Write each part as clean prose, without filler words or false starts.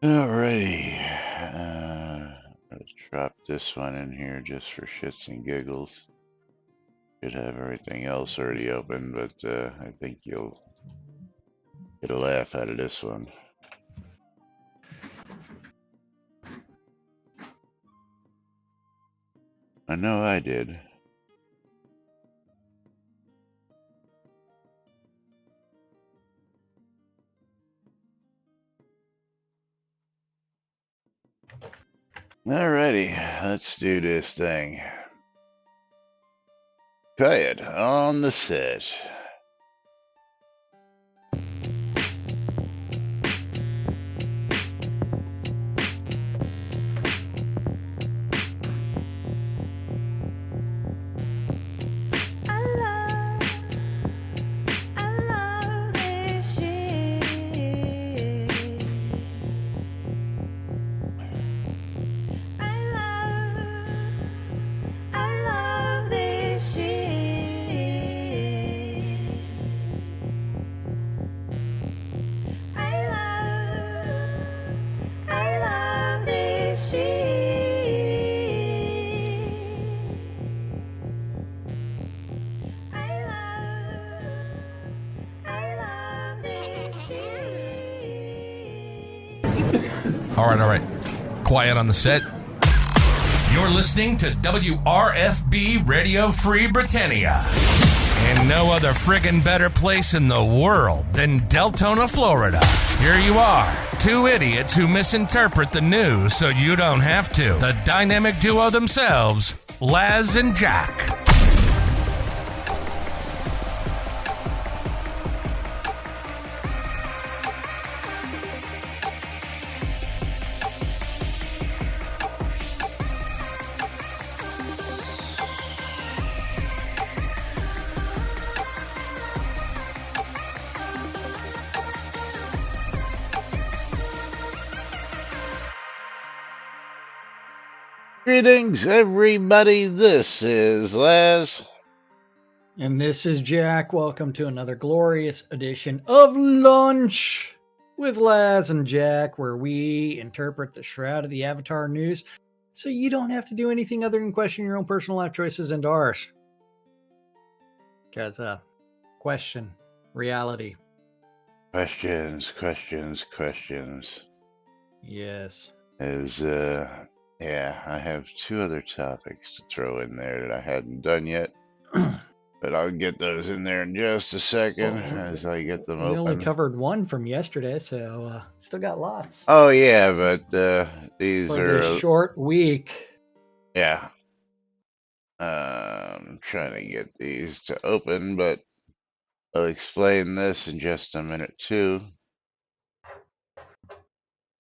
Alrighty. Let's drop this one in here just for shits and giggles. Should have everything else already open, but I think you'll get a laugh out of this one. I know I did. Alrighty, let's do this thing. Quiet on the set. All right. Quiet on the set. You're listening to WRFB Radio Free Britannia. And no other friggin' better place in the world than Deltona, Florida. Here you are, two idiots who misinterpret the news so you don't have to. The dynamic duo themselves, Laz and Jack. Greetings, everybody. This is Laz. And this is Jack. Welcome to another glorious edition of Lunch with Laz and Jack, where we interpret the Shroud of the Avatar news so you don't have to do anything other than question your own personal life choices and ours. Because, question, reality. Questions. Yes. Yeah, I have two other topics to throw in there that I hadn't done yet. But I'll get those in there in just a second as I get them We open. only covered one from yesterday, so still got lots. Oh, yeah, but these for are... this short week. Yeah. I'm trying to get these to open, but I'll explain this in just a minute, too.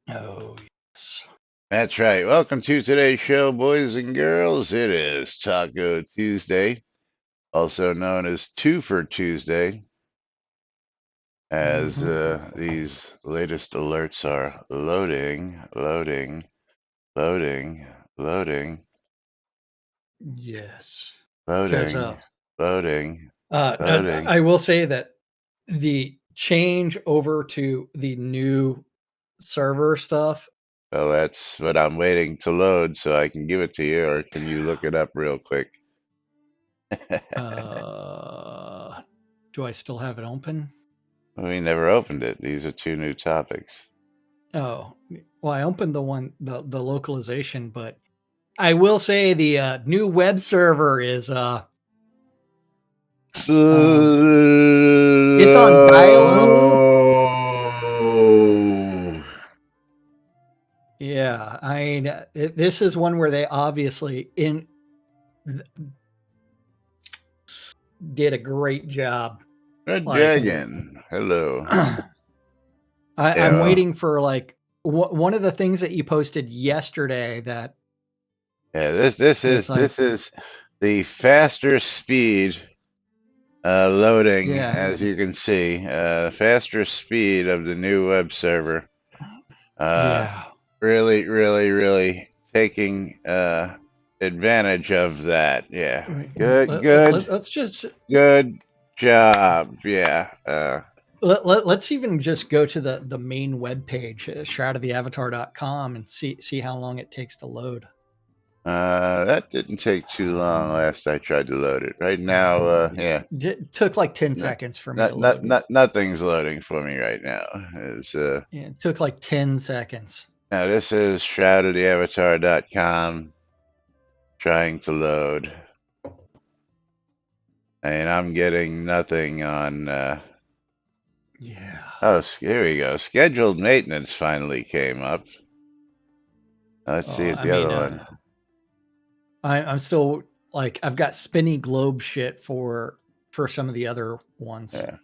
Oh, yes. That's right. Welcome to today's show, boys and girls. It is Taco Tuesday, also known as Two for Tuesday, as these latest alerts are loading. Yes. Loading. I will say that the change over to the new server stuff. Well, that's what I'm waiting to load so I can give it to you, or can you look it up real quick? Do I still have it open? We never opened it. These are two new topics. Oh, well, I opened the localization, but I will say the new web server is it's on dial-up. Yeah, I mean, this is one where they obviously did a great job. Red Dragon, hello. I'm waiting for one of the things that you posted yesterday. That this is the faster speed loading, as you can see, faster speed of the new web server. Really taking advantage of that. Yeah, good. Let's just good job. Yeah. Let's even just go to the main webpage, shroudoftheavatar.com, and see how long it takes to load. That didn't take too long last I tried to load it. Right now, yeah, It took like 10 not, seconds for me to load. nothing's loading for me right now. Yeah, it took like 10 seconds. Now this is shroudoftheavatar.com trying to load. And I'm getting nothing on. Yeah. Oh, here we go. Scheduled maintenance finally came up. Let's see if the other one. I'm still like, I've got spinny globe shit for some of the other ones. Yeah.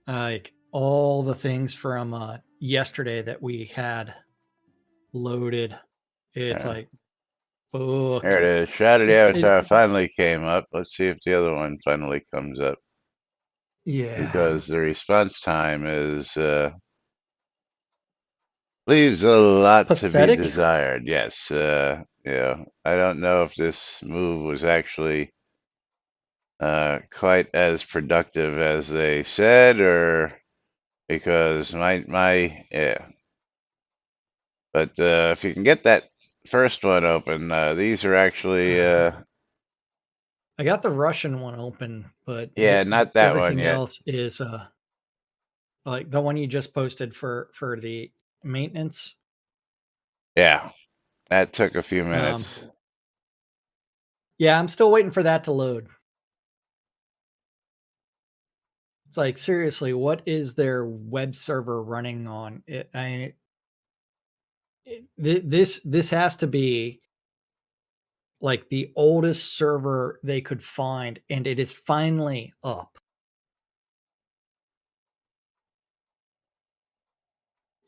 Like all the things from yesterday that we had loaded. It's like, fuck. There it is. Shroud of the Avatar finally came up. Let's see if the other one finally comes up. Yeah. Because the response time is leaves a lot pathetic? To be desired. Yes. Yeah. I don't know if this move was actually quite as productive as they said, or because yeah. But if you can get that first one open, these are actually I got the Russian one open, but yeah, not that one everything yet. else is like the one you just posted for the maintenance. Yeah, that took a few minutes. Yeah, I'm still waiting for that to load. It's like, seriously, what is their web server running on? This has to be like the oldest server they could find, and it is finally up.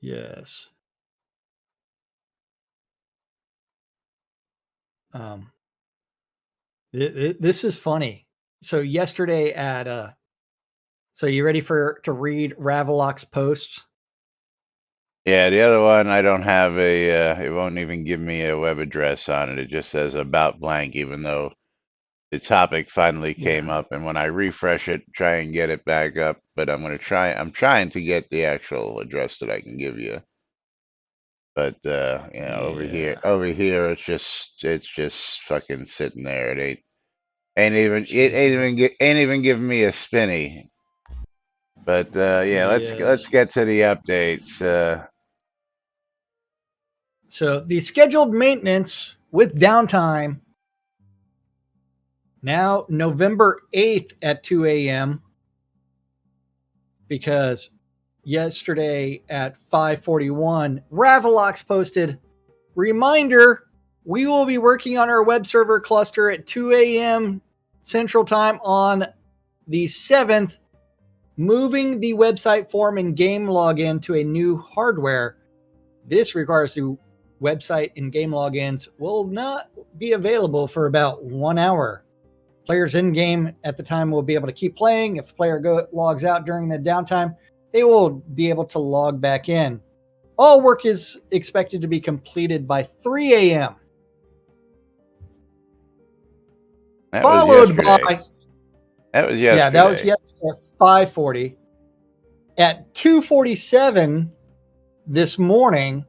Yes. This is funny. So yesterday at so you ready to read Ravelok's post? Yeah, the other one I don't have it won't even give me a web address on it. It just says about blank, even though the topic finally came up. And when I refresh it, try and get it back up. But I'm trying to get the actual address that I can give you. But over here, it's just fucking sitting there. It ain't even giving me a spinny. But yeah, let's get to the updates. So the scheduled maintenance with downtime now November 8th at 2 a.m. because yesterday at 5:41, Ravelox posted, reminder, we will be working on our web server cluster at 2 a.m. Central Time on the 7th, moving the website form and game login to a new hardware. This requires the website and game logins will not be available for about 1 hour. Players in game at the time will be able to keep playing. If a player logs out during the downtime, they will be able to log back in. All work is expected to be completed by 3 a.m. Followed by that was yesterday. Yeah, that was yesterday at 5:40. At 2:47 this morning,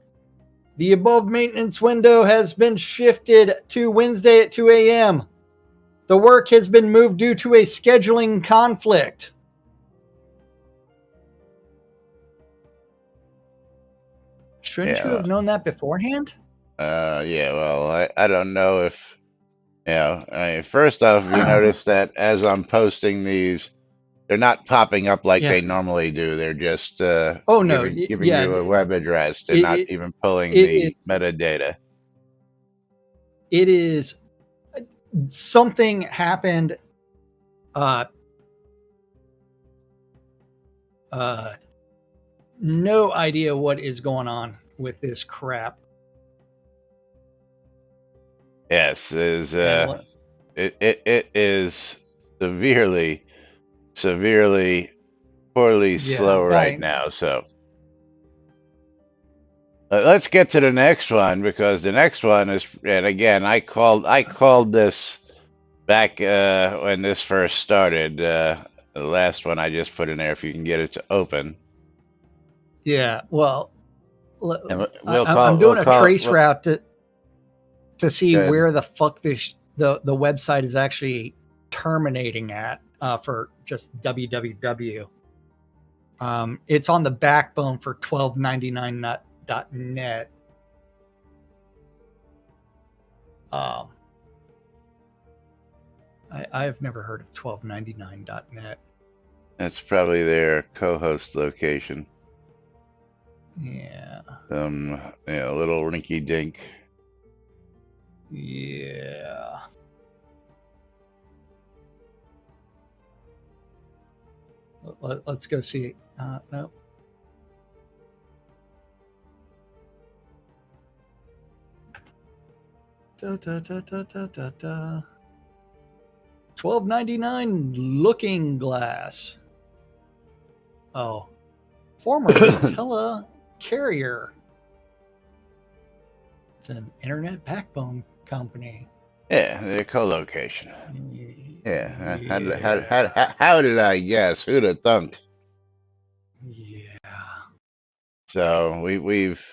the above maintenance window has been shifted to Wednesday at 2 a.m. The work has been moved due to a scheduling conflict. Shouldn't you have known that beforehand? Yeah, well, I don't know if, first off, you notice that as I'm posting these, they're not popping up like they normally do. They're just giving you a web address. They're not even pulling the metadata. It is something happened. No idea what is going on with this crap. Yes, it is severely poorly slow right now. So let's get to the next one, because the next one is, and again, I called this back when this first started. the last one I just put in there, if you can get it to open. Yeah. Well, And I'm doing a trace route to see good. where the fuck the website is actually terminating at for just www. It's on the backbone for 1299.net. I have never heard of 1299.net. That's probably their co-host location. Yeah. Little rinky dink. Yeah. Let's go see. No. $12.99 Looking Glass. Oh, formerly Telecarrier. It's an internet backbone company. Yeah, their co-location. Yeah. Yeah. How did I guess? Who'd have thunk? Yeah. So we've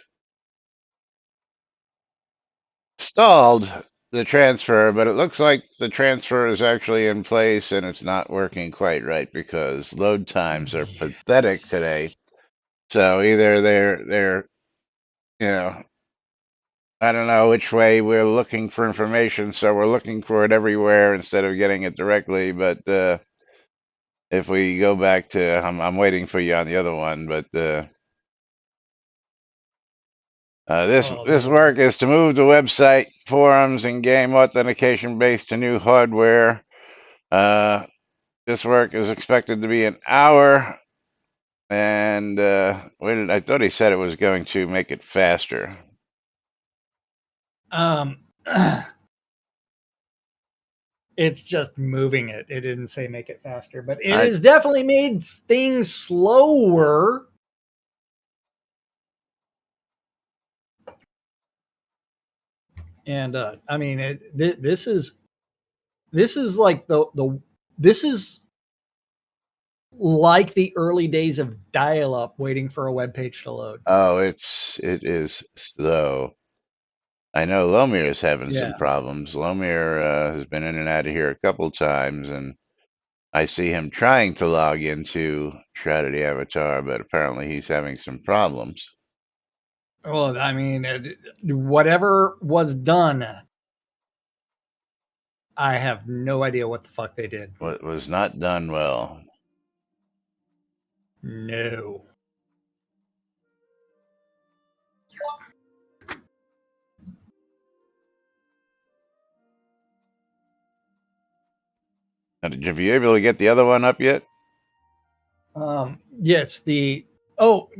stalled the transfer, but it looks like the transfer is actually in place and it's not working quite right because load times are pathetic today. So either they're I don't know which way we're looking for information, so we're looking for it everywhere instead of getting it directly. But if we go back to, I'm waiting for you on the other one, but this work is to move the website, forums, and game authentication base to new hardware. This work is expected to be an hour, and I thought he said it was going to make it faster. It's just moving it. It didn't say make it faster, but it has definitely made things slower. And I mean, this is like this is like the early days of dial-up, waiting for a web page to load. Oh, it is slow. I know Lomir is having some Yeah. problems. Lomir has been in and out of here a couple times, and I see him trying to log into Shroud of the Avatar, but apparently he's having some problems. Well, I mean, whatever was done, I have no idea what the fuck they did. What was not done well. No. Now, did you be able to get the other one up yet? Yes,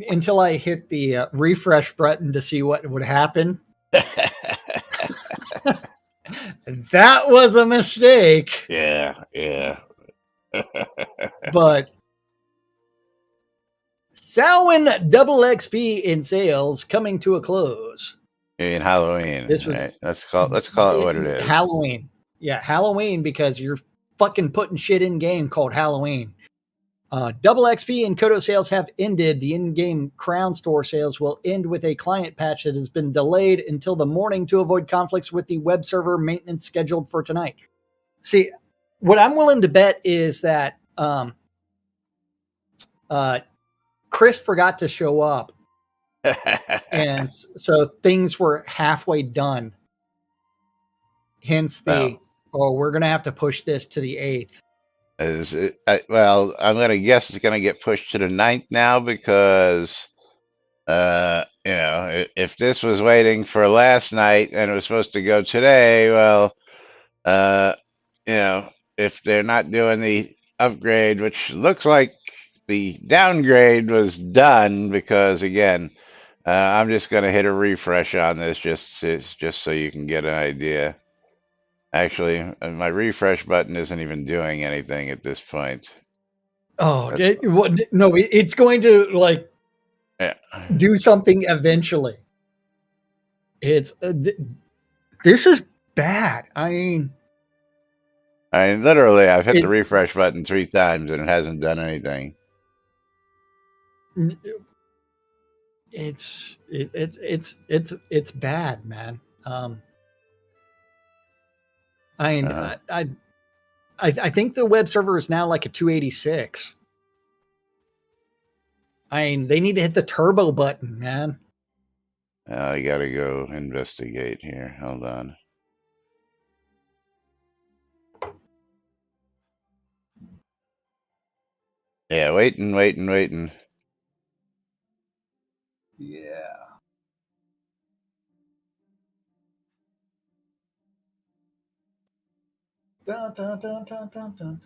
until I hit the refresh button to see what would happen. That was a mistake. Yeah. But Samhain Double XP in sales coming to a close. In Halloween. This was right? Let's call it what it is. Halloween. Yeah, Halloween, because you're fucking putting shit in game called Halloween. Double XP and Kodo sales have ended. The in-game Crown Store sales will end with a client patch that has been delayed until the morning to avoid conflicts with the web server maintenance scheduled for tonight. See, what I'm willing to bet is that Chris forgot to show up. And so things were halfway done. Hence we're going to have to push this to the 8th. Well, I'm going to guess it's going to get pushed to the 9th now because, if this was waiting for last night and it was supposed to go today, well, if they're not doing the upgrade, which looks like the downgrade was done because, again, I'm just going to hit a refresh on this just so you can get an idea. Actually, my refresh button isn't even doing anything at this point. Oh, no, it's going to do something eventually. It's this is bad. I mean, I mean, literally, I've hit the refresh button 3 times and it hasn't done anything. It's bad, man. I think the web server is now like a 286. I mean, they need to hit the turbo button, man. I gotta go investigate here. Hold on. Yeah, waiting. Yeah. Dun, dun, dun, dun, dun, dun.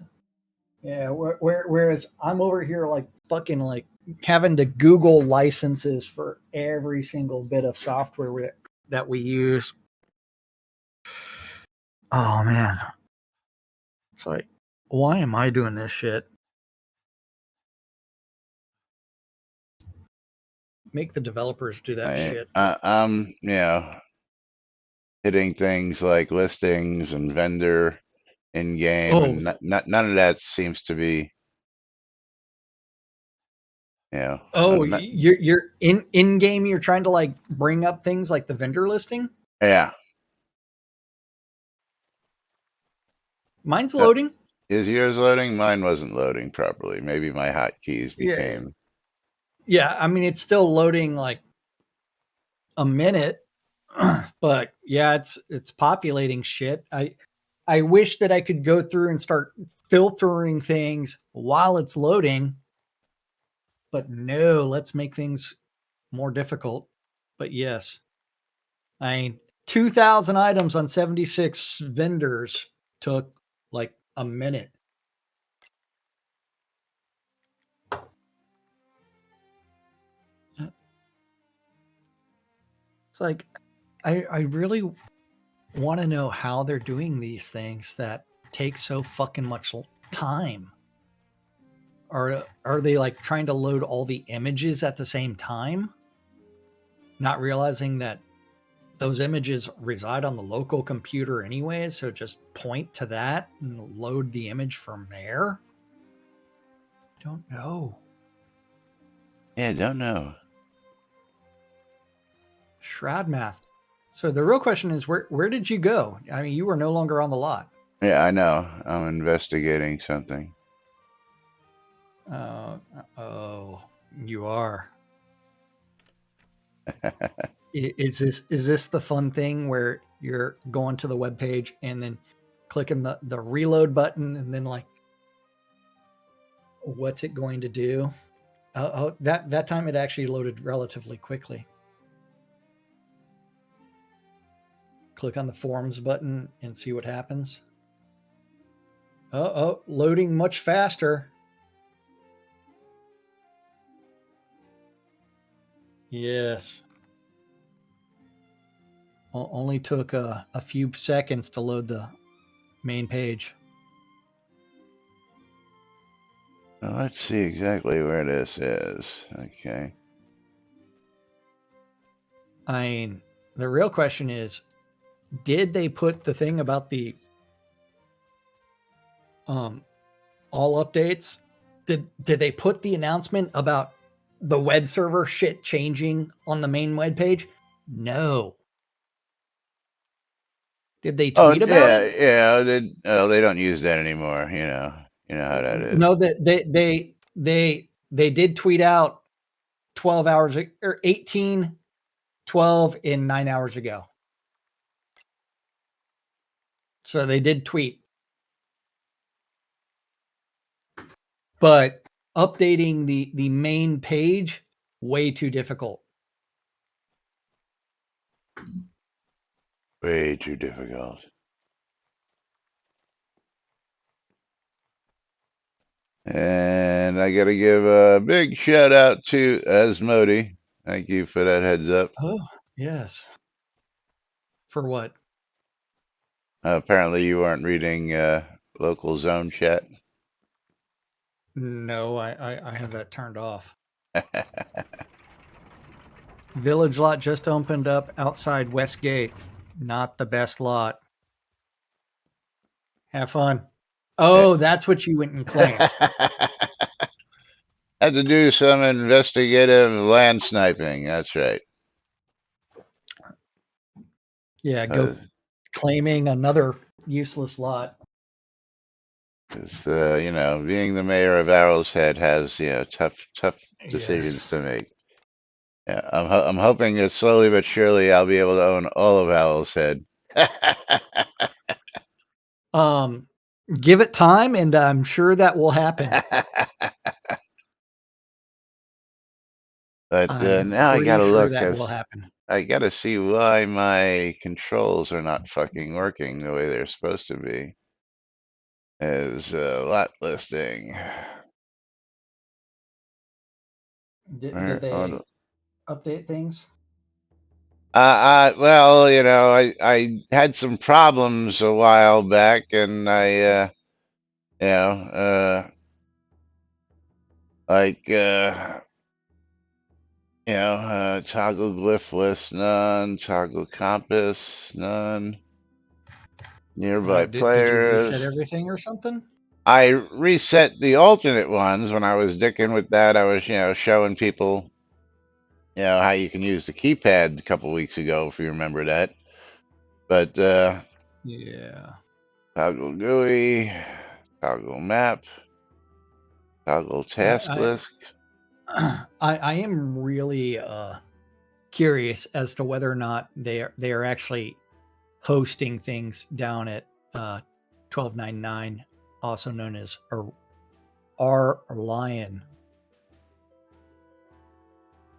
Yeah, whereas I'm over here like fucking like having to Google licenses for every single bit of software that we use. Oh man. It's like, why am I doing this shit? Make the developers do that shit. I'm, hitting things like listings and vendor in game, Oh, and none of that seems to be, oh, not, you're in game. You're trying to like bring up things like the vendor listing. yeah. Mine's Uh, loading. is yours loading? Mine wasn't loading properly. Maybe my hotkeys Yeah, became. yeah. I mean, it's still loading like a minute, but yeah, it's populating shit. I wish that I could go through and start filtering things while it's loading, but no, let's make things more difficult. But yes, I mean, 2,000 items on 76 vendors took like a minute. It's like, I really want to know how they're doing these things that take so fucking much time. Are they like trying to load all the images at the same time? Not realizing that those images reside on the local computer anyways, so just point to that and load the image from there? I don't know. Yeah, don't know. Shroud math. So the real question is where did you go? I mean, you were no longer on the lot. Yeah, I know. I'm investigating something. Oh, you are. Is this the fun thing where you're going to the web page and then clicking the reload button and then like what's it going to do? That time it actually loaded relatively quickly. Click on the forums button and see what happens. Oh, loading much faster. Yes. Only took a few seconds to load the main page. Well, let's see exactly where this is. Okay. I mean, the real question is, did they put the thing about the all updates? Did they put the announcement about the web server shit changing on the main web page? No. Did they Oh, tweet about yeah, it? yeah. They don't use that anymore. You know how that is. No, that they did tweet out 12 hours or 18, 12 and 9 hours ago. So they did tweet. But updating the main page, way too difficult. Way too difficult. And I got to give a big shout out to Asmodi. Thank you for that heads up. Oh, yes. For what? Apparently, you weren't reading local zone chat. No, I have that turned off. Village lot just opened up outside Westgate. Not the best lot. Have fun. Oh, that's what you went and claimed. Had to do some investigative land sniping. That's right. Yeah, go claiming another useless lot. Because being the mayor of Arrow's Head has tough decisions Yes. to make. Yeah, I'm hoping that slowly but surely I'll be able to own all of Owl's Head. Um, give it time, and I'm sure that will happen. But I'm now I pretty gotta sure look that as will happen. I gotta see why my controls are not fucking working the way they're supposed to be. As lot listing. Did they update things? Well, I had some problems a while back, and you know, like, toggle glyph list, none, toggle compass, none, nearby Did you reset players. everything or something? I reset the alternate ones when I was dicking with that. I was, showing people, how you can use the keypad a couple weeks ago, if you remember that. But, Yeah. toggle GUI, toggle map, toggle task I list. I am really curious as to whether or not they are actually hosting things down at 1299, also known as R Lion.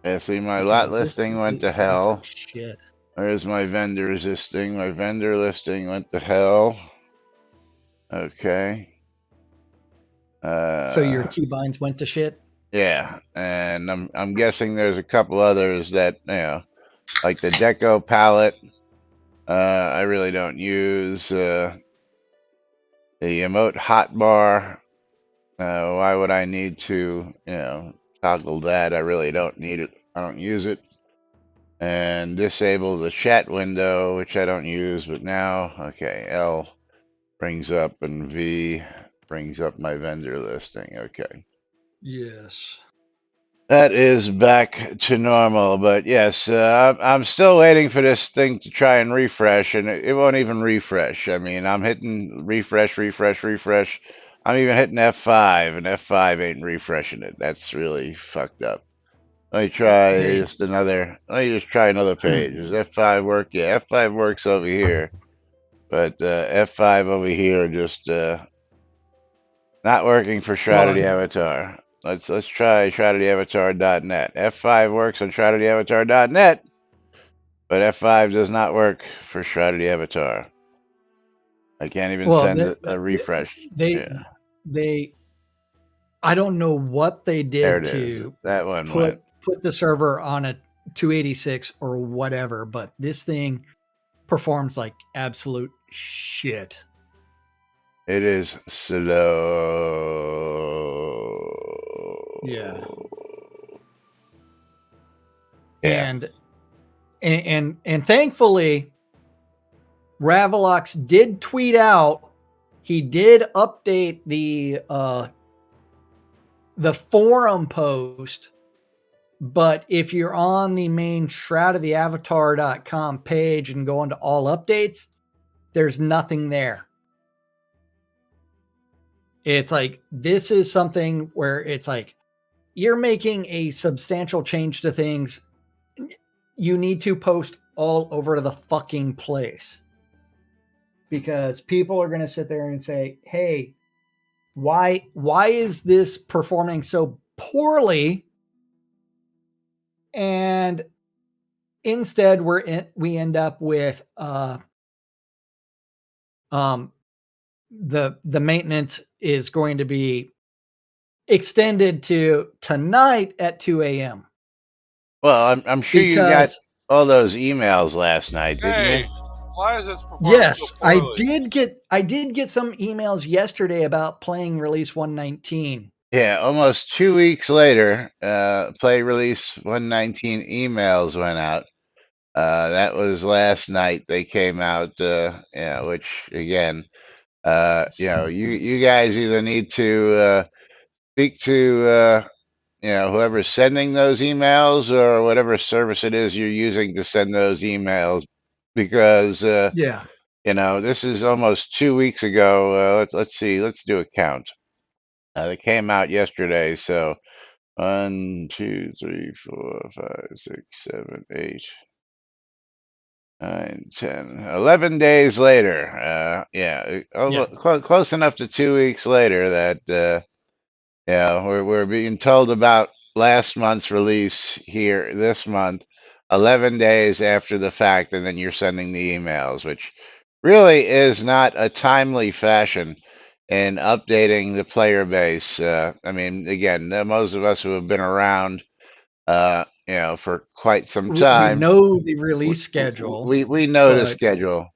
Yeah, see, my lot Because listing went to this looks like hell. shit. There's my vendors listing. My vendor listing went to hell. Okay. So your Uh, keybinds went to shit. yeah, and I'm guessing there's a couple others that like the Deco palette. I really don't use the emote hotbar. Why would I need to toggle that? I really don't need it. I don't use it. And disable the chat window, which I don't use, but now, okay, L brings up and V brings up my vendor listing. Okay. Yes. That is back to normal, but yes, I'm still waiting for this thing to try and refresh, and it won't even refresh. I mean, I'm hitting refresh, refresh, refresh. I'm even hitting F5, and F5 ain't refreshing it. That's really fucked up. Let me try Hey. just another. Let me just try another page. Does F5 work? Yeah, F5 works over here, but F5 over here just not working for Shroud of the Well, Avatar. Let's try shroudoftheavatar.net. F5 works on shroudoftheavatar.net, but F5 does not work for Shroud of the Avatar. I can't even well, send a refresh. they Yeah, they I don't know what they there did it is. to That one went. put the server on a 286 or whatever, but this thing performs like absolute shit. It is slow. Yeah. Yeah. And thankfully Ravalox did tweet out, he did update the forum post, but if you're on the main shroudoftheavatar.com page and go into all updates, there's nothing there. It's like, this is something where it's like, you're making a substantial change to things. You need to post all over the fucking place, because people are going to sit there and say, hey, why is this performing so poorly? And instead we end up with the maintenance is going to be extended to tonight at 2 a.m. Well, I'm sure you got because all those emails last night, didn't you? Hey, why is this performing so yes, poorly? I did get some emails yesterday about playing release 119. Yeah, almost 2 weeks later, play release 119 emails went out. That was last night. They came out, which again, You guys either need to speak to whoever's sending those emails or whatever service it is you're using to send those emails, because Yeah. this is almost 2 weeks ago. Let's see, let's do a count. They came out yesterday, so 1, 2, 3, 4, 5, 6, 7, 8, 9, 10, 11 days later. Yeah. Close enough to 2 weeks later that we're being told about last month's release here this month, 11 days after the fact, and then you're sending the emails, which really is not a timely fashion in updating the player base. I mean, again, most of us who have been around, for quite some We time, know the we, release schedule, we know the but schedule.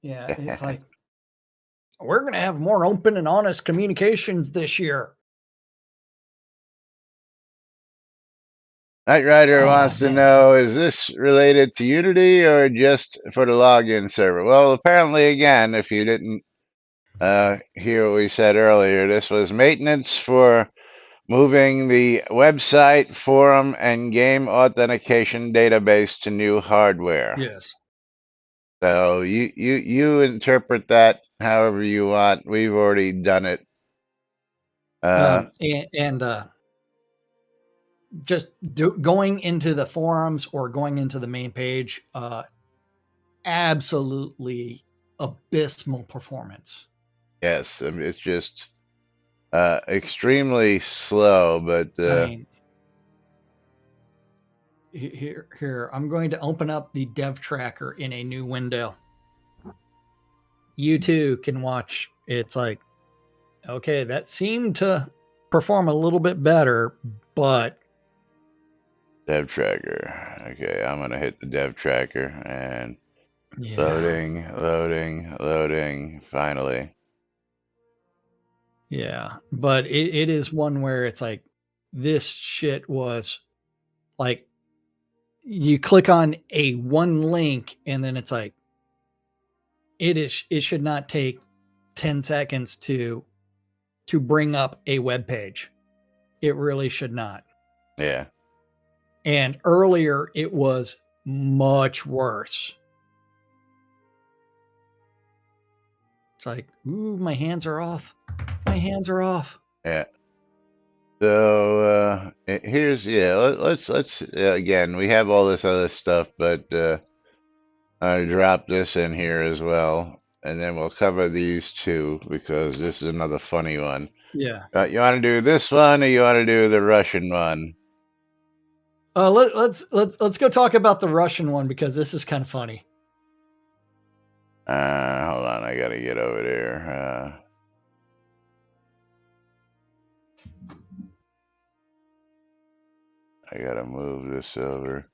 yeah, it's like we're going to have more open and honest communications this year. Knight Rider Oh, wants to man. know, is this related to Unity or just for the login server? Well, apparently, again, if you didn't hear what we said earlier, this was maintenance for moving the website, forum, and game authentication database to new hardware. Yes. So you interpret that however you want. We've already done it. And just going into the forums or going into the main page, absolutely abysmal performance. Yes, I mean, it's just extremely slow, but I mean, here, I'm going to open up the dev tracker in a new window. You too can watch. It's like, okay, that seemed to perform a little bit better, but dev tracker. Okay, I'm gonna hit the dev tracker and yeah, loading. Finally. yeah. But it is one where it's like, this shit was like, you click on a one link and then it's like, it should not take 10 seconds to bring up a web page. It really should not. Yeah. And earlier it was much worse. It's like, ooh, my hands are off. My hands are off. Yeah. So here's let's again, we have all this other stuff, but I drop this in here as well, and then we'll cover these two because this is another funny one. Yeah. You want to do this one or you want to do the Russian one? Let's go talk about the Russian one because this is kind of funny. Hold on, I gotta get over there. I gotta move this over,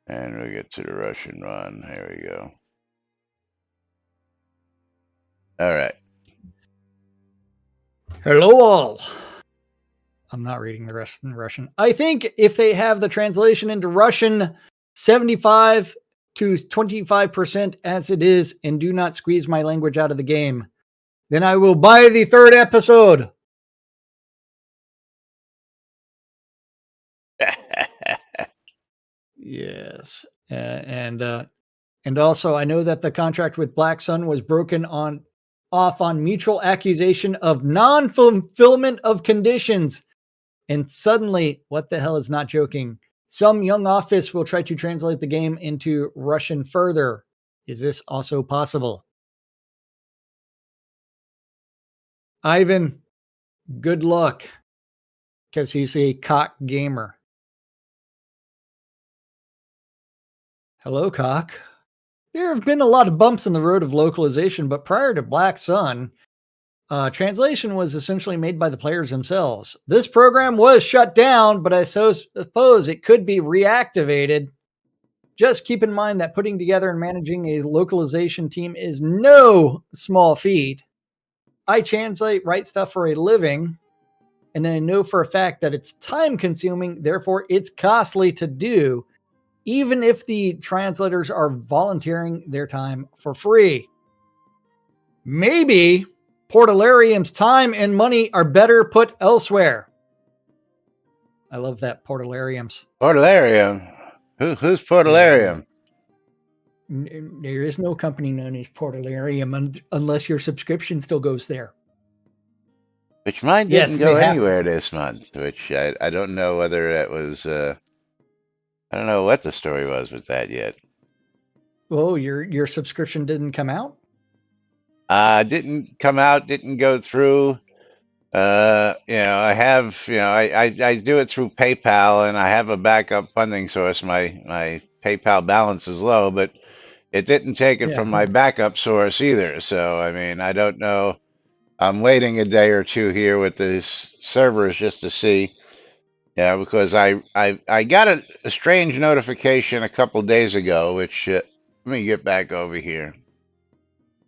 and we'll get to the Russian one. Here we go. All right. Hello all. I'm not reading the rest in Russian. I think if they have the translation into Russian 75 to 25% as it is and do not squeeze my language out of the game, then I will buy the third episode. Yes. And also I know that the contract with Black Sun was broken off on mutual accusation of non-fulfillment of conditions. And suddenly, what the hell is not joking? Some young office will try to translate the game into Russian further. Is this also possible? Ivan, good luck, because he's a cock gamer. Hello, cock. There have been a lot of bumps in the road of localization, but prior to Black Sun, translation was essentially made by the players themselves. This program was shut down, but I suppose it could be reactivated. Just keep in mind that putting together and managing a localization team is no small feat. I translate, write stuff for a living, and I know for a fact that it's time consuming, therefore it's costly to do. even if the translators are volunteering their time for free. Maybe Portalarium's time and money are better put elsewhere. I love that, Portalariums. Portalarium? Who's Portalarium? There is no company known as Portalarium unless your subscription still goes there. Which mine didn't go anywhere this month, which I don't know whether that was... I don't know what the story was with that yet. Oh, your subscription didn't come out? Didn't come out, didn't go through. I have, I do it through PayPal, and I have a backup funding source. My PayPal balance is low, but it didn't take it from my backup source either. So, I mean, I don't know. I'm waiting a day or two here with these servers just to see. Yeah, because I got a strange notification a couple days ago, which let me get back over here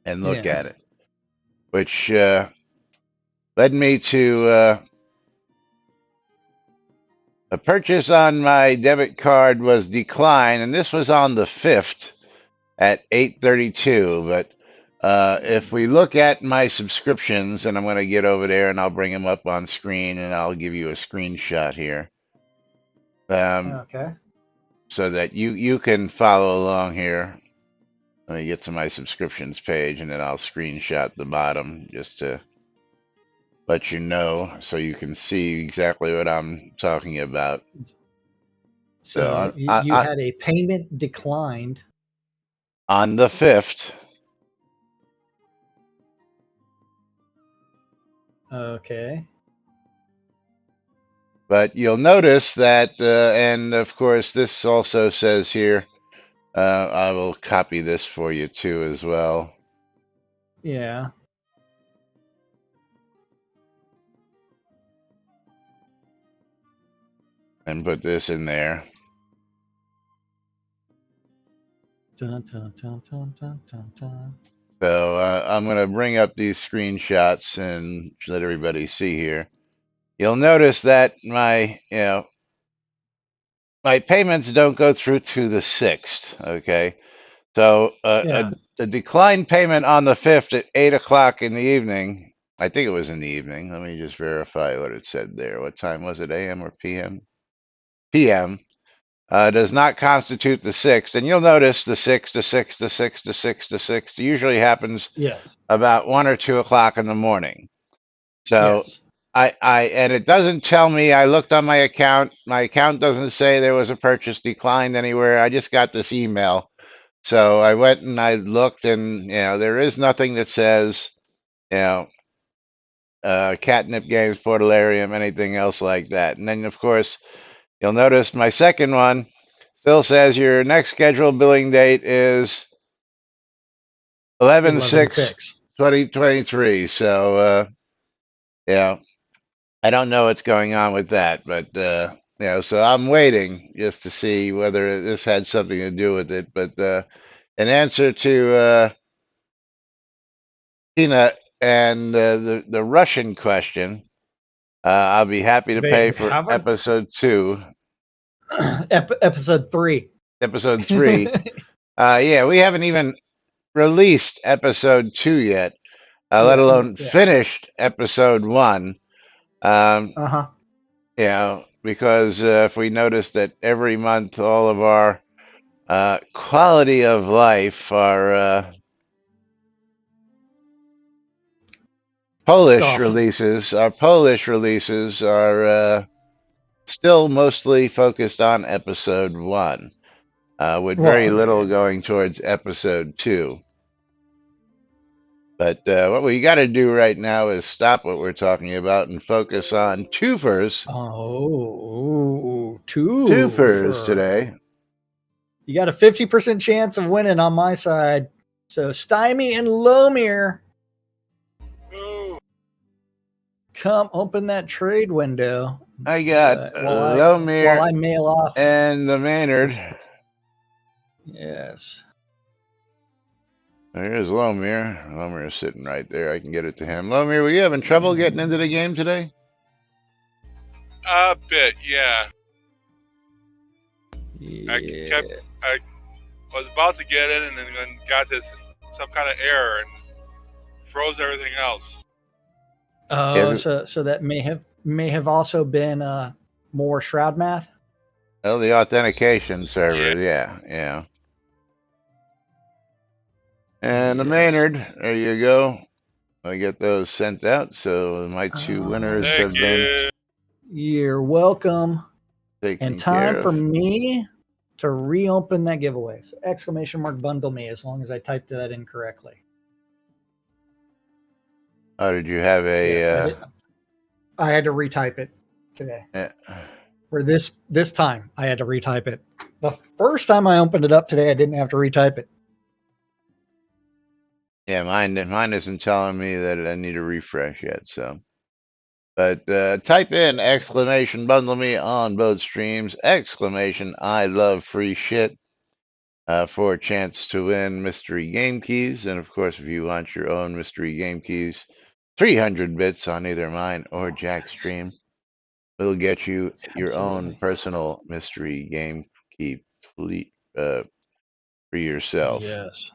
and look at it, which led me to a purchase on my debit card was declined, and this was on the 5th at 8:32. But if we look at my subscriptions, and I'm going to get over there and I'll bring them up on screen, and I'll give you a screenshot here. Okay. So that you can follow along here. Let me get to my subscriptions page, and then I'll screenshot the bottom just to let you know, so you can see exactly what I'm talking about. So you had a payment declined on the 5th. Okay. But you'll notice that, and of course, this also says here, I will copy this for you too as well. Yeah. And put this in there. Dun, dun, dun, dun, dun, dun, dun. So I'm going to bring up these screenshots and let everybody see here. You'll notice that my payments don't go through to the 6th. Okay, so a declined payment on the 5th at 8 o'clock in the evening. I think it was in the evening. Let me just verify what it said there. What time was it? AM or PM? PM. Does not constitute the 6th. And you'll notice the 6th, the 6th, the 6th, the 6th, the 6th usually happens about 1 or 2 o'clock in the morning. So and it doesn't tell me. I looked on my account. My account doesn't say there was a purchase declined anywhere. I just got this email. So I went and I looked, and there is nothing that says Catnip Games, Portalarium, anything else like that. And then, of course, you'll notice my second one still says your next scheduled billing date is 11/6/2023. So, I don't know what's going on with that, but so I'm waiting just to see whether this had something to do with it. But in answer to Tina and the Russian question, I'll be happy to pay for episode 2. Episode 3. Episode 3. We haven't even released episode 2 yet, let alone finished episode 1. Because if we notice that every month all of our quality of life, our Polish releases are still mostly focused on episode 1, with very little going towards episode 2. But what we got to do right now is stop what we're talking about and focus on twofers. Twofers today. You got a 50% chance of winning on my side. So Stymie and Lomir, come open that trade window. I got Lomir while I mail off and the Maynard. Yes. There's Lomir. Lomir is sitting right there. I can get it to him. Lomir, were you having trouble getting into the game today? A bit, yeah. Yeah. I was about to get in and then got some kind of error and froze everything else. Oh, so that may have also been more Shroud math. Oh, the authentication server. Yeah. And the Yes. Maynard, there you go. I get those sent out. So my two winners Thank have been you. You're welcome. taken And time care for of. me to reopen that giveaway. So exclamation mark bundle me as long as I typed that in correctly. Oh, did you have a? Yes, I did. I had to retype it today. For this time, I had to retype it. The first time I opened it up today, I didn't have to retype it. Yeah, mine isn't telling me that I need a refresh yet. So, but type in exclamation bundle me on both streams. Exclamation I love free shit for a chance to win mystery game keys. And of course, if you want your own mystery game keys, 300 bits on either mine or Jack's stream will get you your own Absolutely. personal mystery game key for yourself. Yes.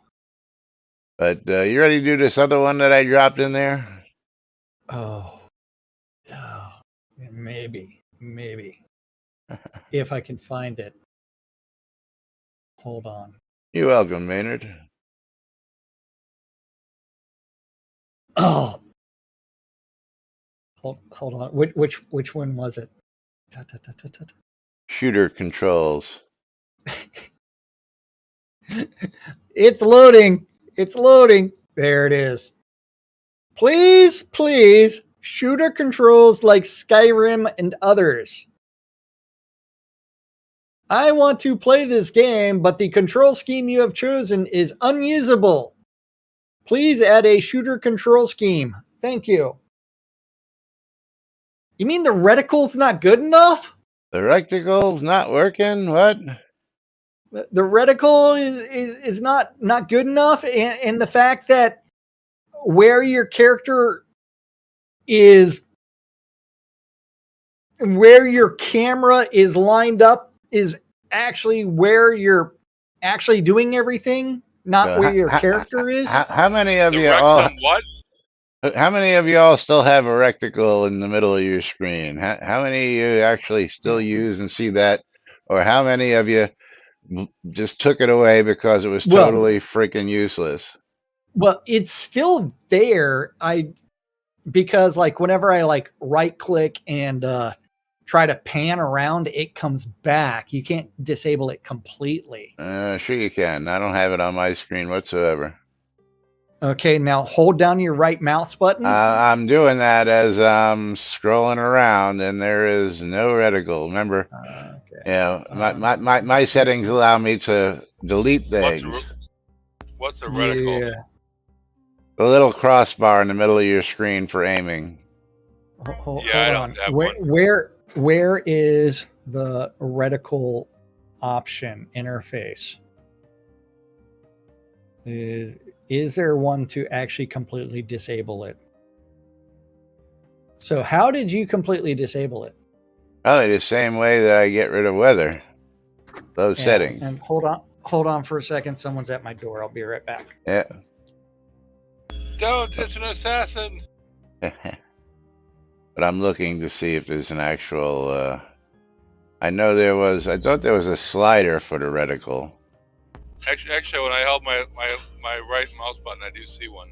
But you ready to do this other one that I dropped in there? Oh, maybe. If I can find it. Hold on. You're welcome, Maynard. Oh, hold on. Which one was it? Shooter controls. It's loading. It's loading. There it is. Please, shooter controls like Skyrim and others. I want to play this game, but the control scheme you have chosen is unusable. Please add a shooter control scheme. Thank you. You mean the reticle's not good enough? The reticle's not working? What? The reticle is not good enough, and the fact that where your character is, where your camera is lined up is actually where you're actually doing everything, not where your character is. How many of The you all? rectum what? How many of you all still have a reticle in the middle of your screen? How many of you actually still use and see that, or how many of you just took it away because it was totally freaking useless? Well, it's still there. Because like whenever I like right click and try to pan around, it comes back. You can't disable it completely. Sure you can. I don't have it on my screen whatsoever. Okay, now hold down your right mouse button. I'm doing that as I'm scrolling around, and there is no reticle. Remember, my settings allow me to delete things. What's a reticle? Yeah. The little crossbar in the middle of your screen for aiming. Hold on. Where is the reticle option interface? Is there one to actually completely disable it? So how did you completely disable it? Probably the same way that I get rid of weather. Those settings. And hold on for a second. Someone's at my door. I'll be right back. Yeah. Don't, it's an assassin. But I'm looking to see if there's an actual I thought there was a slider for the reticle. Actually, when I held my right mouse button, I do see one.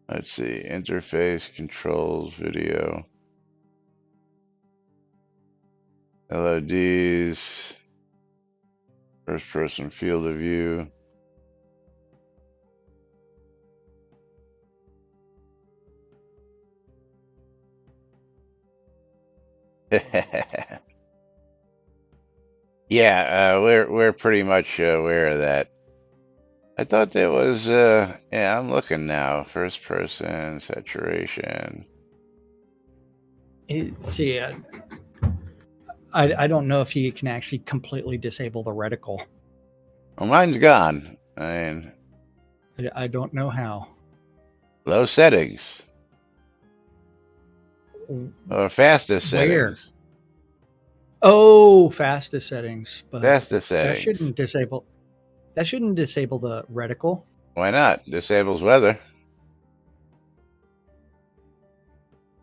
Let's see. Interface, controls, video. LODs. First person field of view. Yeah, we're pretty much aware of that. I thought there was yeah, I'm looking now. First person saturation. See, I don't know if you can actually completely disable the reticle. Well, mine's gone. I mean, I don't know how. Low settings. Or fastest Where? settings. Oh, fastest settings, but Fastest that settings. shouldn't disable. That shouldn't disable the reticle. Why not? Disables weather.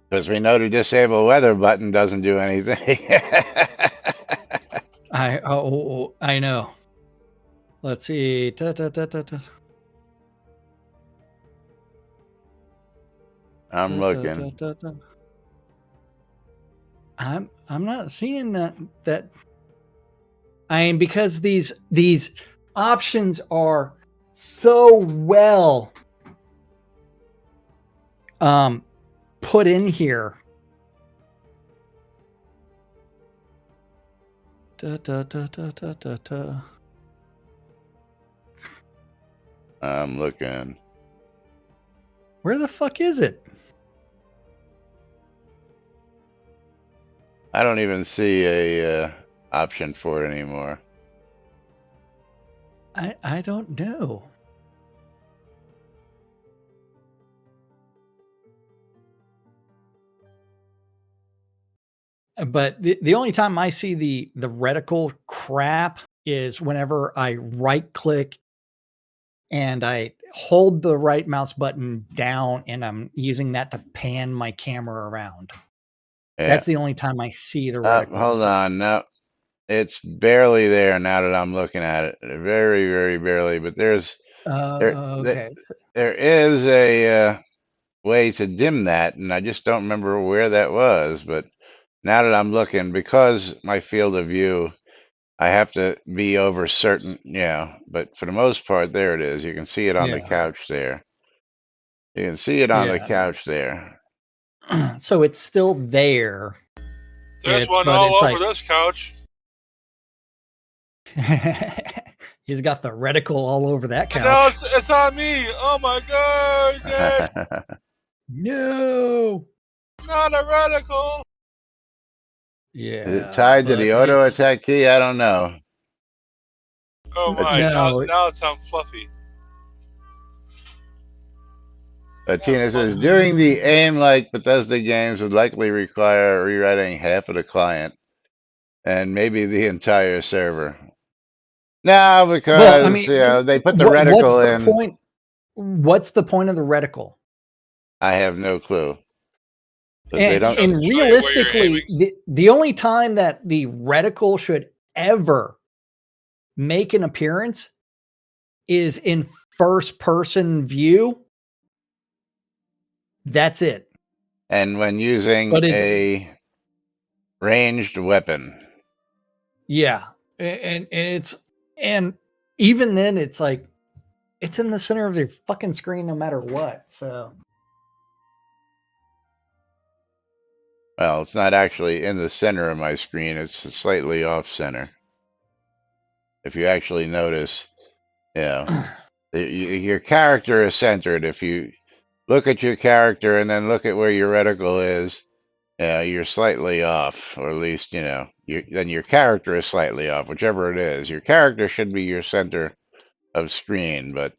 Because we know the disable weather button doesn't do anything. I know. Let's see. I'm looking. I'm not seeing that. I mean, because these options are so well put in here. I'm looking. Where the fuck is it? I don't even see a option for it anymore. I don't know. But the only time I see the reticle crap is whenever I right click and I hold the right mouse button down and I'm using that to pan my camera around. Yeah. That's the only time I see the reticle. Hold on. No, it's barely there now that I'm looking at it. Very, very barely. But there Okay. there is a way to dim that, and I just don't remember where that was. But now that I'm looking, because my field of view, I have to be over certain, but for the most part, there it is. You can see it on the Yeah. couch there. You can see it on the couch there. So it's still there. There's one but all it's over like this couch. he's got the reticle all over that And now couch. it's on me. Oh my god, Dad. No. Not a radical. Yeah. Is it tied to but the auto attack key? I don't know. Oh But my, No. now it sounds fluffy. Tina says, doing the AIM-like Bethesda games would likely require rewriting half of the client and maybe the entire server. No, because Well, I mean, they put the what's the reticle in. point? What's the point of the reticle? I have no clue. Because they don't. And realistically, the only time that the reticle should ever make an appearance is in first person view. That's it. And when using a ranged weapon. Yeah. And even then it's like it's in the center of the fucking screen no matter what. So Well, it's not actually in the center of my screen. It's slightly off center. If you actually notice, your character is centered. If you look at your character and then look at where your reticle is, you're slightly off, or at least, then your character is slightly off, whichever it is. Your character should be your center of screen, but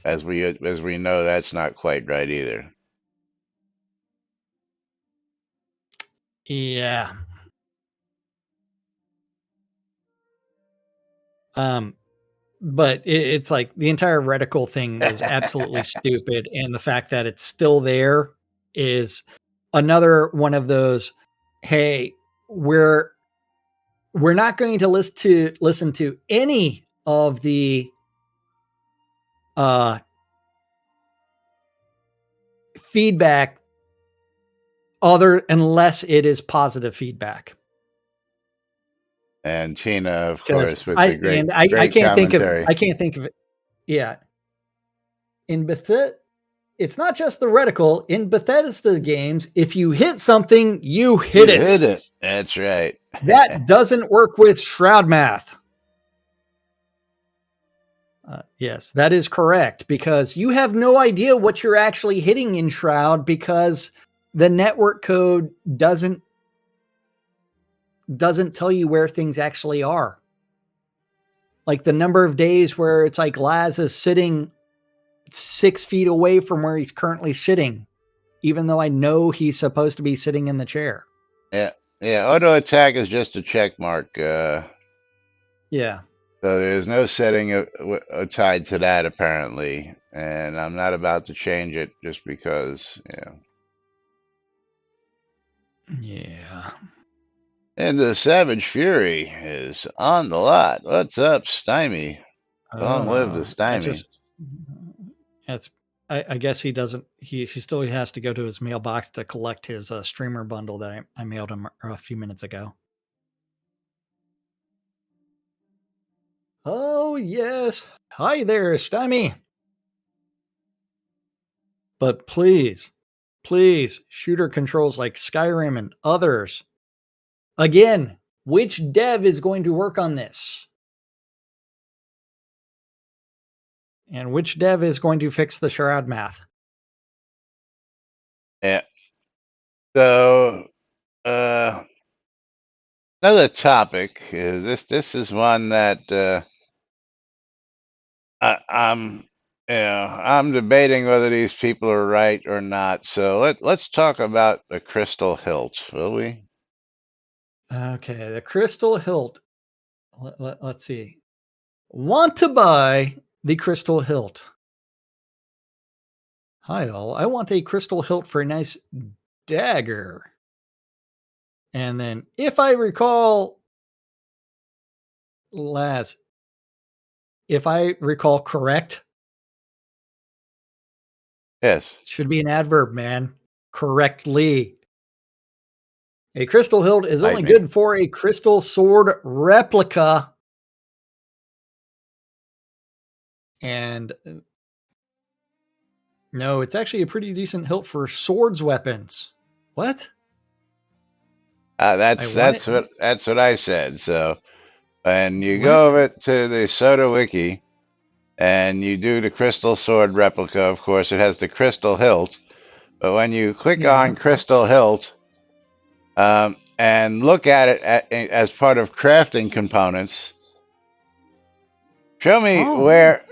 as we know, that's not quite right either. yeah. But it's like the entire reticle thing is absolutely stupid, and the fact that it's still there is another one of those. Hey, we're not going to listen to any of the feedback unless it is positive feedback. And Tina, of course, with I the can't commentary. think of it. Yeah. In Bethesda, it's not just the reticle. In Bethesda games, if you hit something, you hit it. Hit it. That's right. That doesn't work with Shroud math. Yes, that is correct, because you have no idea what you're actually hitting in Shroud because the network code doesn't tell you where things actually are. Like the number of days where it's like Laz is sitting 6 feet away from where he's currently sitting, even though I know he's supposed to be sitting in the chair. Yeah, yeah. Auto attack is just a check mark. Yeah. So there's no setting tied to that apparently, and I'm not about to change it just because, Yeah. And the Savage Fury is on the lot. What's up, Stymie? Long live the I Stymie. just that's I guess he doesn't he still has to go to his mailbox to collect his streamer bundle that I mailed him a few minutes ago. Oh yes. Hi there, Stymie. But please, please, shooter controls like Skyrim and others. Again, which dev is going to work on this? And which dev is going to fix the Shroud math? Yeah. So, another topic is this is one that I'm I'm debating whether these people are right or not. So let's talk about the crystal hilt, will we? Okay, the Crystal Hilt. Let's see. Want to buy the Crystal Hilt. Hi, all. I want a Crystal Hilt for a nice dagger. And then, if I recall, Laz, if I recall correct, Yes. should be an adverb, man. Correctly. A crystal hilt is Fight only me. good for a crystal sword replica. And no, it's actually a pretty decent hilt for swords weapons. What? I want it. That's what I said. So, and you go What? over to the Soda Wiki, and you do the crystal sword replica. Of course, it has the crystal hilt. But when you click Yeah. on crystal hilt, and look at it as part of crafting components, Oh.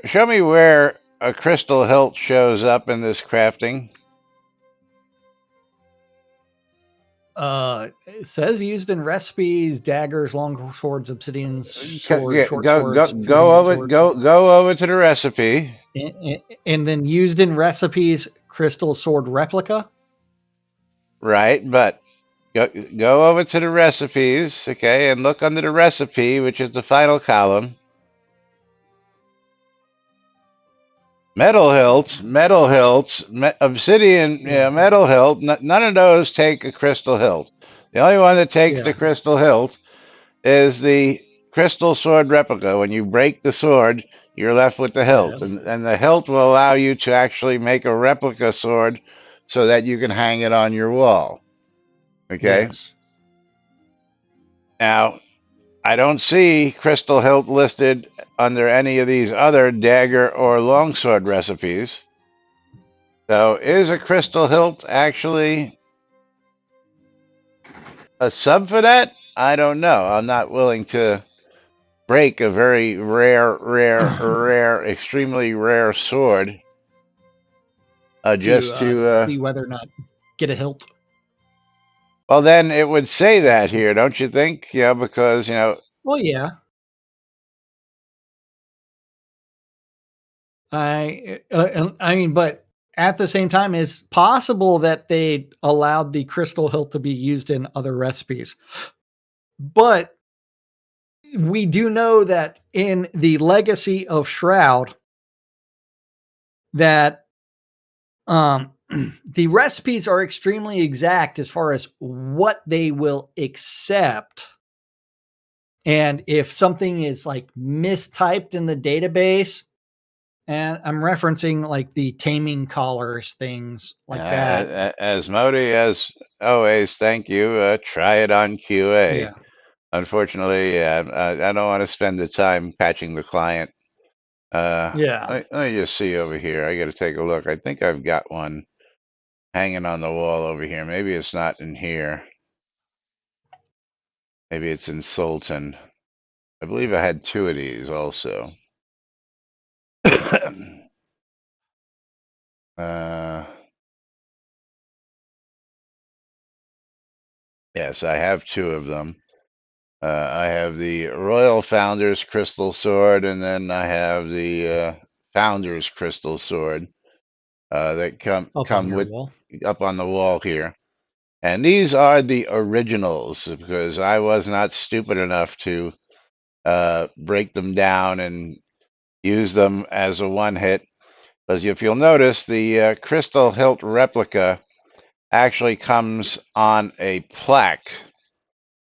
show me where a crystal hilt shows up in this crafting. It says used in recipes, daggers, long swords, obsidians, swords, Yeah, short swords, two-handed swords, go over to the recipe. and then used in recipes, crystal sword replica. Right, but go over to the recipes, okay, and look under the recipe, which is the final column. Metal hilts, obsidian, Yeah. metal hilt. None of those take a crystal hilt. The only one that takes the Yeah. crystal hilt is the crystal sword replica. When you break the sword, you're left with the hilt, Yes. and the hilt will allow you to actually make a replica sword so that you can hang it on your wall. Okay. Yes. Now, I don't see crystal hilt listed under any of these other dagger or longsword recipes. So, is a crystal hilt actually a sub for that? I don't know. I'm not willing to break a very rare, extremely rare sword To just to. see whether or not get a hilt. Well, then it would say that here, don't you think? Yeah, because Well, yeah. I mean, but at the same time, it's possible that they allowed the crystal hilt to be used in other recipes. But we do know that in the legacy of Shroud, that the recipes are extremely exact as far as what they will accept. And if something is like mistyped in the database, and I'm referencing like the taming collars, things like that. as Modi as always, thank you. Try it on QA. Yeah. Unfortunately, I don't want to spend the time patching the client. Yeah. Let me just see over here. I got to take a look. I think I've got one hanging on the wall over here. Maybe it's not in here. Maybe it's in Sultan. I believe I had two of these also. Yes, I have two of them. I have the Royal Founders Crystal Sword, and then I have the Founders Crystal Sword that Up on come your with wall. up on the wall here. And these are the originals because I was not stupid enough to break them down and use them as a one hit. Because if you'll notice, the Crystal Hilt replica actually comes on a plaque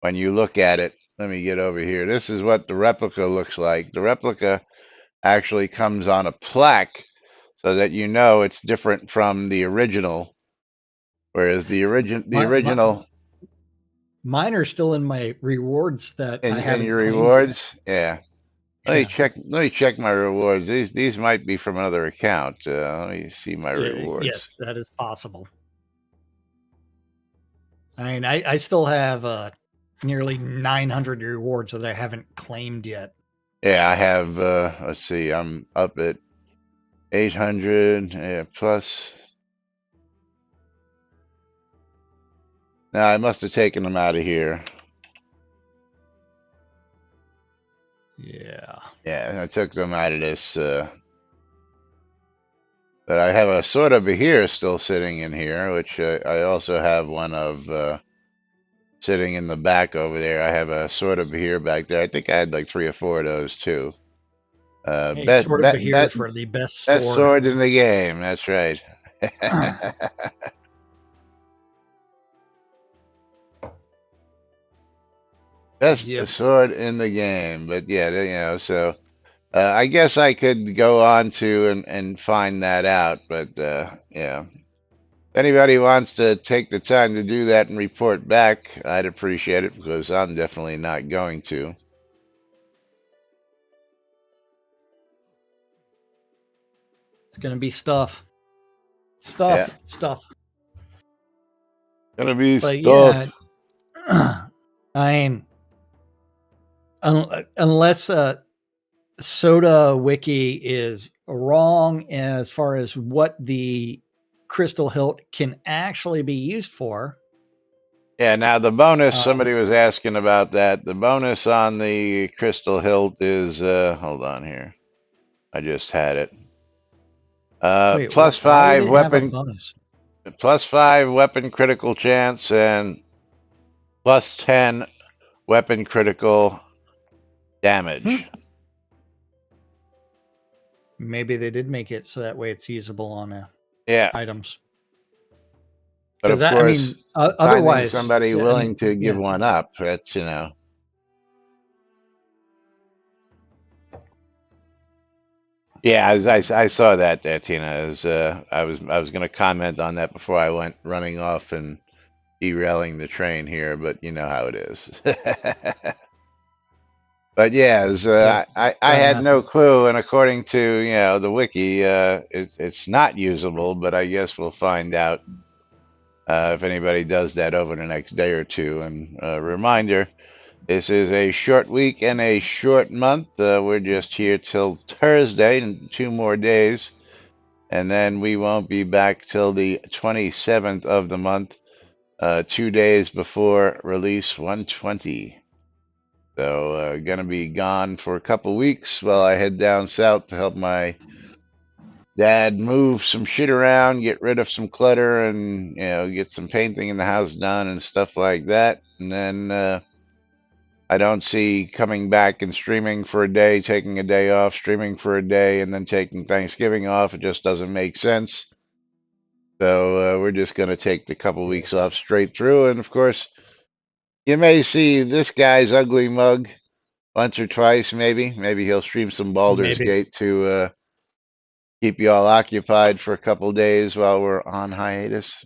when you look at it. Let me get over here. This is what the replica looks like. The replica actually comes on a plaque so that you know it's different from the original. Whereas the My, my, original mine are still in my rewards that I in haven't your claimed yet. rewards, yeah. Yeah. Let me check my rewards. These might be from another account. Let me see my rewards. Yes, that is possible. I mean, I still have nearly 900 rewards that I haven't claimed yet. Yeah, I have. Let's see. I'm up at 800 plus. Now I must have taken them out of here. Yeah. Yeah, I took them out of this. But I have a sword over here still sitting in here, which I also have one of sitting in the back over there. I have a sword over here back there. I think I had like 3 or 4 of those too. Hey, Sword of Bahir for the best Best sword. sword in the game. That's right. Best Yep. sword in the game. But yeah, you know, so I guess I could go on to and find that out. But yeah, if anybody wants to take the time to do that and report back, I'd appreciate it because I'm definitely not going to. It's gonna be stuff. Yeah, Stuff. gonna be But yeah, stuff. I mean, unless Soda Wiki is wrong as far as what the crystal hilt can actually be used for. Yeah, now the bonus, Um, somebody was asking about that. The bonus on the Crystal Hilt is, hold on here. I just had it. wait, Plus why would five it have a weapon, bonus? plus 5 weapon critical chance and plus 10 weapon critical Hmm. damage. Maybe they did make it so that way it's usable on Yeah, items. but Because of I course, mean, finding otherwise, somebody yeah, I willing mean, to give yeah, one up, that's, you know. Yeah, I saw that there, Tina. As I was going to comment on that before I went running off and derailing the train here, but you know how it is. But yeah, yep, I got had no nothing. clue, and according to the wiki, it's not usable. But I guess we'll find out if anybody does that over the next day or two. And reminder: this is a short week and a short month. We're just here till Thursday and 2 more days, and then we won't be back till the 27th of the month, 2 days before release 120. So, gonna be gone for a couple weeks while I head down south to help my dad move some shit around, get rid of some clutter, and get some painting in the house done and stuff like that. And then I don't see coming back and streaming for a day, taking a day off, streaming for a day, and then taking Thanksgiving off. It just doesn't make sense. So we're just gonna take the couple weeks Yes, off straight through. And of course, you may see this guy's ugly mug once or twice, maybe. Maybe he'll stream some Baldur's maybe. Gate to keep you all occupied for a couple days while we're on hiatus.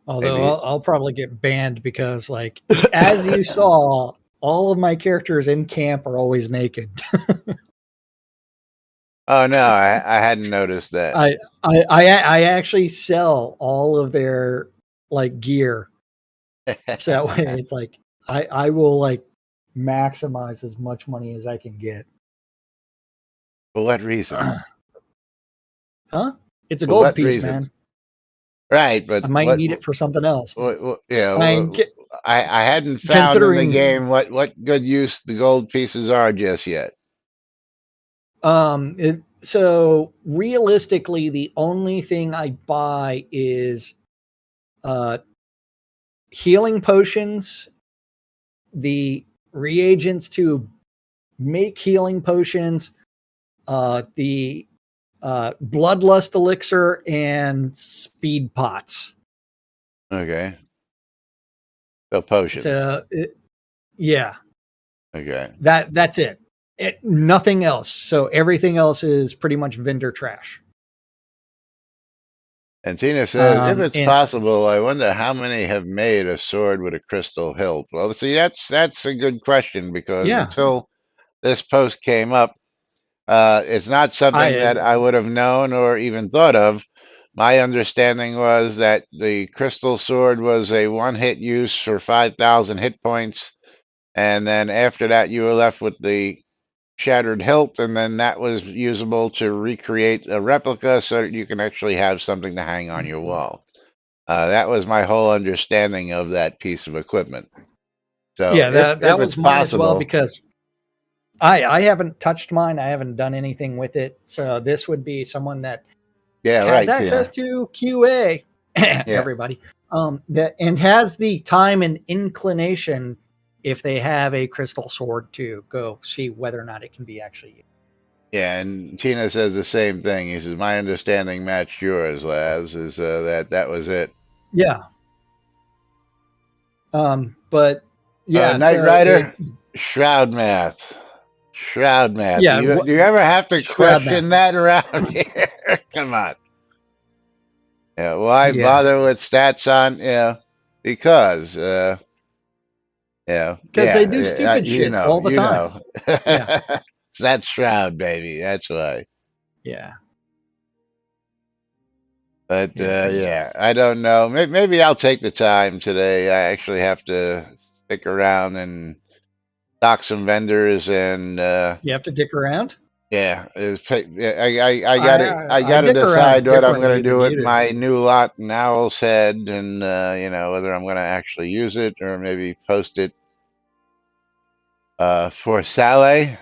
Although Maybe. I'll probably get banned because, like, as you saw, all of my characters in camp are always naked. Oh no, I hadn't noticed that. I actually sell all of their like gear, so that way it's like I will like maximize as much money as I can get. For what reason? Huh? It's a For gold what piece, reason? man. Right, I but might need it for something else. I mean, I hadn't found in the considering game what good use the gold pieces are just yet. so realistically, the only thing I buy is uh healing potions, the reagents to make healing potions, the bloodlust elixir, and speed pots. Okay. So potions. So yeah, Okay. that's it. Nothing else. So everything else is pretty much vendor trash. And Tina says, if it's And possible, I wonder how many have made a sword with a crystal hilt. Well, see, that's a good question because yeah, until this post came up, it's not something I that I would have known or even thought of. My understanding was that the crystal sword was a one-hit use for 5,000 hit points, and then after that, you were left with the shattered hilt, and then that was usable to recreate a replica so that you can actually have something to hang on your wall. That was my whole understanding of that piece of equipment. So yeah, if that it's was mine as well possible, because I haven't touched mine. I haven't done anything with it. So this would be someone that yeah, has right, access Tina, to QA, yeah, everybody, that and has the time and inclination if they have a crystal sword to go see whether or not it can be actually used. yeah. And Tina says the same thing. He says my understanding matched yours, Laz. Is that was it? Yeah. But yeah, Knight so Rider, Shroud math. Shroud math. yeah, Do you ever have to shroud question math. that around here? Come on. Yeah, why Yeah, bother with stats on? Because because they do stupid you shit know, all the you time. know. Yeah, That's Shroud, baby. That's why. yeah, But yes. yeah, I don't know. Maybe I'll take the time today. I actually have to stick around and talk some vendors and You have to dick around. yeah, yeah, I I gotta dick around decide what I'm gonna differently than do with you do. my new lot in Owl's Head, and whether I'm gonna actually use it or maybe post it for Saleh.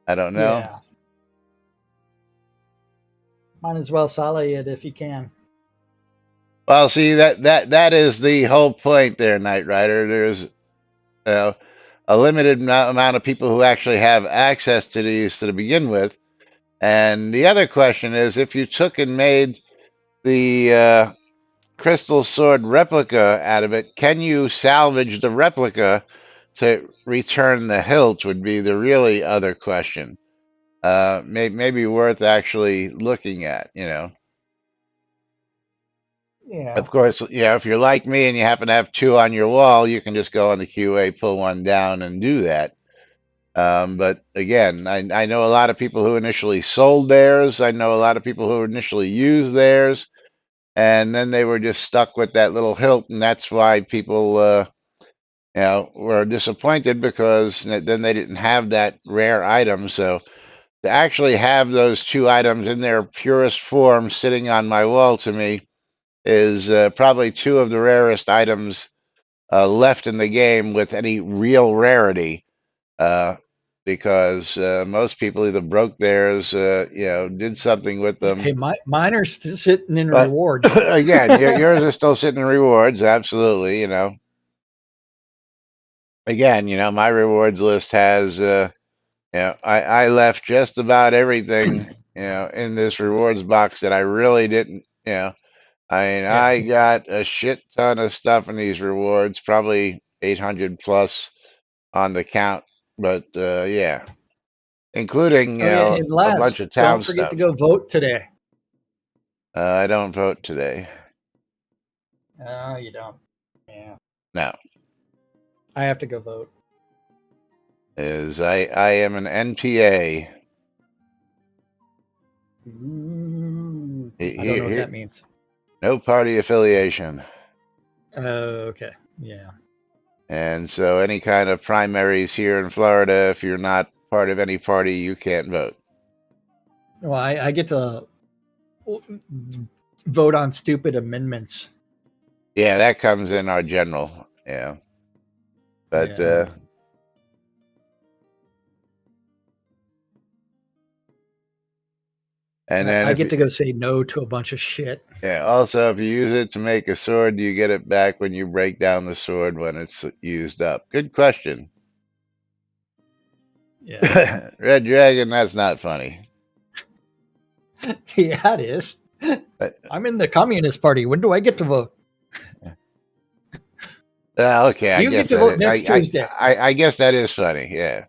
I don't know. Yeah, might as well sally it if you can. Well, see that is the whole point there, Knight Rider. There's uh, a limited amount of people who actually have access to these to begin with, and the other question is if you took and made the crystal sword replica out of it, can you salvage the replica to return the hilt? Would be the really other question. Maybe worth actually looking at. Yeah, Of course, if you're like me and you happen to have two on your wall, you can just go on the QA, pull one down, and do that. But again, I know a lot of people who initially sold theirs. I know a lot of people who initially used theirs, and then they were just stuck with that little hilt, and that's why people, were disappointed because then they didn't have that rare item. So to actually have those two items in their purest form sitting on my wall to me is probably two of the rarest items left in the game with any real rarity. Uh, because most people either broke theirs, did something with them. hey, mine are sitting in But rewards. again, yours are still sitting in rewards. Absolutely. Again, my rewards list has, I left just about everything, in this rewards box that I really didn't, I mean, Yeah. I got a shit ton of stuff in these rewards, probably 800 plus on the count. But yeah, including, Oh yeah, and a Laz, bunch of don't town forget to stuff. go vote today. I don't vote today. Oh, you don't. Yeah, No, I have to go vote. is I am an NPA. Ooh, I don't Here, know what here, that means. no party affiliation. Okay. Yeah. And so any kind of primaries here in Florida, if you're not part of any party, you can't vote. Well, I get to vote on stupid amendments. Yeah, that comes in our general. Yeah. But Yeah. and then I if get you, to go say no to a bunch of shit. yeah, also if you use it to make a sword, you get it back when you break down the sword when it's used up. Good question. Yeah. Red Dragon, that's not funny. Yeah, it is. But, I'm in the Communist Party. When do I get to vote? okay, I You get guess to that vote is, next Tuesday. I guess that is funny. Yeah,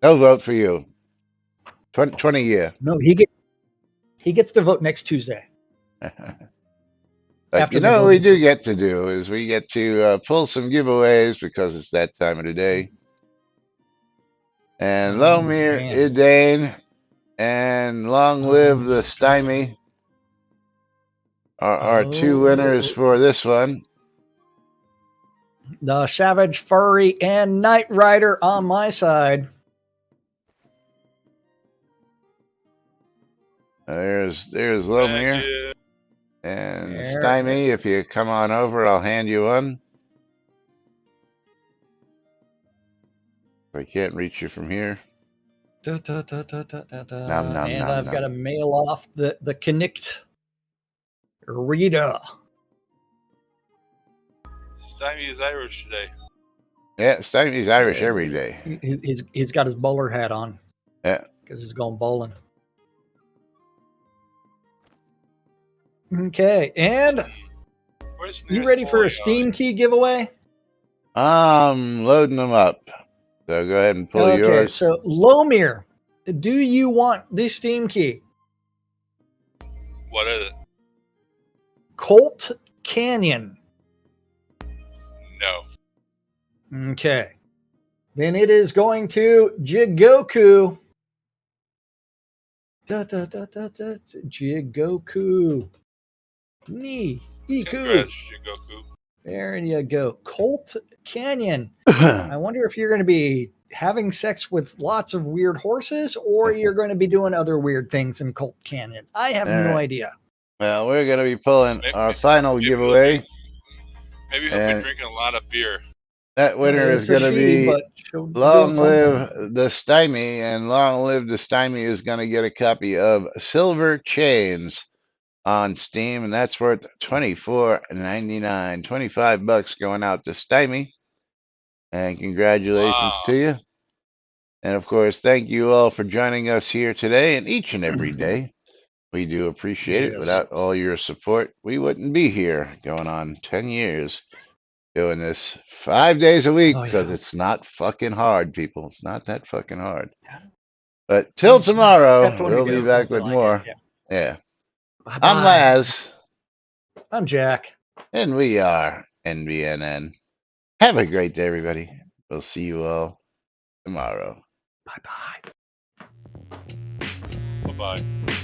they'll vote for you. 20 year. No, he gets to vote next Tuesday But after you the know what vote we is do over. get to do is we get to pull some giveaways because it's that time of the day. And Oh Lomir, man. Idane, and Long Live the Stymie are our two winners Oh, for this one. the Savage Furry and Knight Rider on my side. There's And Lomir yeah, and There Stymie. If you come on over, I'll hand you one. If I can't reach you from here. Nom nom and nom I've got nom. to mail off the Connect Rita. Stymie is Irish today. Yeah, Stymie's Irish Yeah, every day. he's got his bowler hat on Yeah. because he's going bowling. Okay, and Where's you nearest ready for a bowling Steam alley? key giveaway? I'm loading them up. So go ahead and pull Okay, yours. so Lomir, do you want this Steam key? What is it? Colt Canyon. No. Okay. Then it is going to Jigoku. Jigoku. Ni. Iku. Congrats, Shingoku. There you go. Colt Canyon. I wonder if you're going to be having sex with lots of weird horses or you're going to be doing other weird things in Colt Canyon. I have All no right. idea. Well, we're going to be pulling Maybe, our final maybe giveaway. maybe he'll be And drinking a lot of beer. that winner is It's a going to she, be but she'll be doing Long something. Live the Stymie. And Long Live the Stymie is going to get a copy of Silver Chains on Steam. And that's worth $24.99. $25 going out to Stymie. And congratulations to Wow. you. And of course, thank you all for joining us here today and each and every day. We do appreciate it. Yes. Without all your support, we wouldn't be here going on 10 years doing this 5 days a week Oh, because yeah. it's not fucking hard, people. It's not that fucking hard. But till tomorrow, Except when you we'll be don't back feel with like it. more. Yeah. Yeah. Bye I'm bye. Laz, I'm Jack. and we are NBNN. Have a great day, everybody. We'll see you all tomorrow. Bye bye. Bye bye.